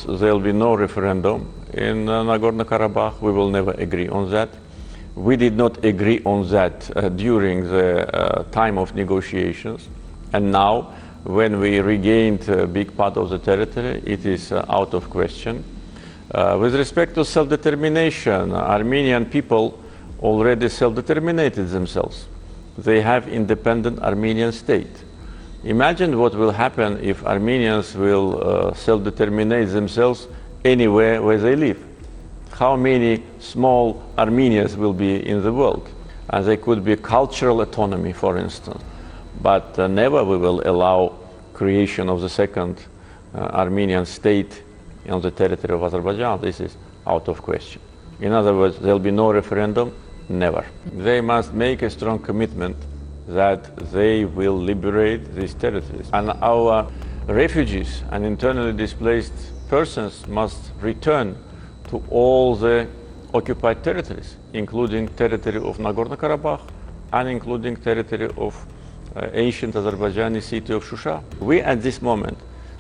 there will be no referendum in Nagorno-Karabakh. We will never agree on that. We did not agree on that during the time of negotiations, and now, when we regained a big part of the territory, it is out of question. With respect to self-determination, Armenian people already self-determinated themselves. They have independent Armenian state. Imagine what will happen if Armenians will self-determinate themselves anywhere where they live. How many small Armenians will be in the world? And there could be cultural autonomy, for instance. But never we will allow creation of the second Armenian state on the territory of Azerbaijan. This is out of question. In other words, there will be no referendum, never. They must make a strong commitment that they will liberate these territories. And our refugees and internally displaced persons must return to all the occupied territories, including territory of Nagorno-Karabakh and including territory of ancient Azerbaijani city of Shusha. We at this moment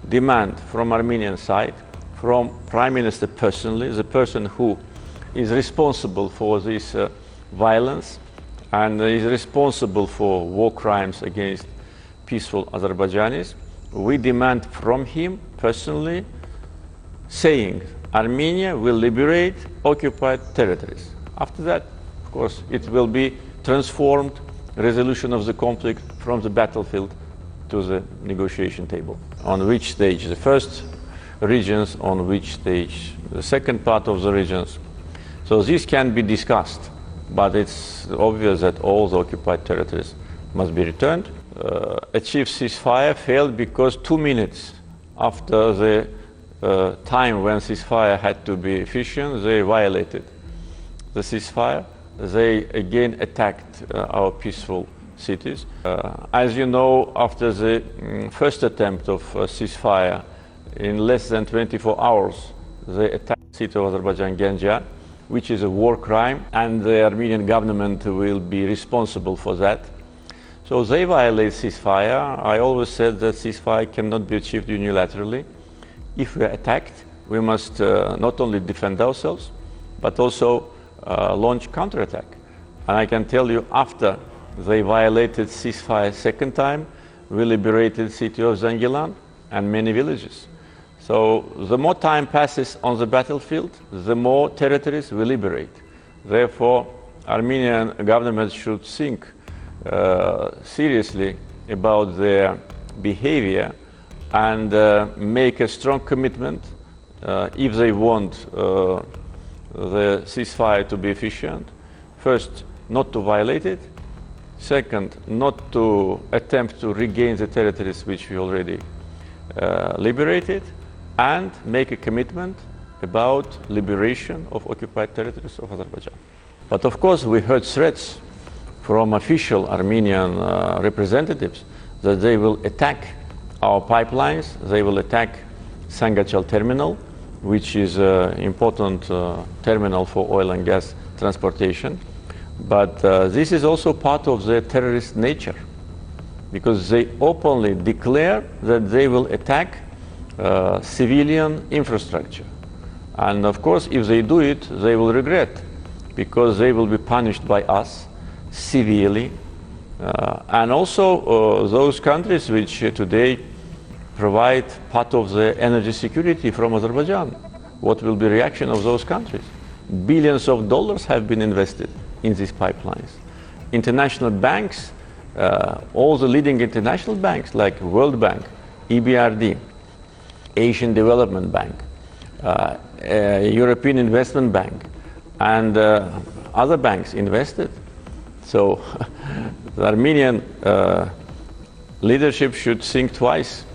demand from Armenian side, from Prime Minister personally, the person who is responsible for this violence and is responsible for war crimes against peaceful Azerbaijanis, we demand from him personally saying Armenia will liberate occupied territories. After that, of course, it will be transformed resolution of the conflict from the battlefield to the negotiation table. On which stage the first regions, on which stage the second part of the regions. So this can be discussed, but it's obvious that all the occupied territories must be returned. Achieved ceasefire failed because 2 minutes after the time when ceasefire had to be efficient, they violated the ceasefire. They again attacked our peaceful cities. As you know, after the first attempt of ceasefire, in less than 24 hours, they attacked the city of Azerbaijan, Ganja, which is a war crime, and the Armenian government will be responsible for that. So they violate ceasefire. I always said that ceasefire cannot be achieved unilaterally. If we are attacked, we must not only defend ourselves, but also launch counterattack. And I can tell you, after they violated ceasefire second time, we liberated the city of Zəngilanın and many villages. So the more time passes on the battlefield, the more territories we liberate. Therefore, Armenian government should think seriously about their behavior and make a strong commitment if they want the ceasefire to be efficient. First, not to violate it. Second, not to attempt to regain the territories which we already liberated, and make a commitment about liberation of occupied territories of Azerbaijan. But of course, we heard threats from official Armenian representatives that they will attack our pipelines, they will attack Sangachal terminal, which is an important terminal for oil and gas transportation. But this is also part of their terrorist nature, because they openly declare that they will attack civilian infrastructure. And of course, if they do it, they will regret, because they will be punished by us severely. And also those countries which today provide part of the energy security from Azerbaijan. What will be the reaction of those countries? Billions of dollars have been invested in these pipelines. International banks, all the leading international banks like World Bank, EBRD, Asian Development Bank, European Investment Bank, and other banks invested. So the Armenian leadership should think twice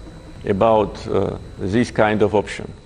about this kind of option.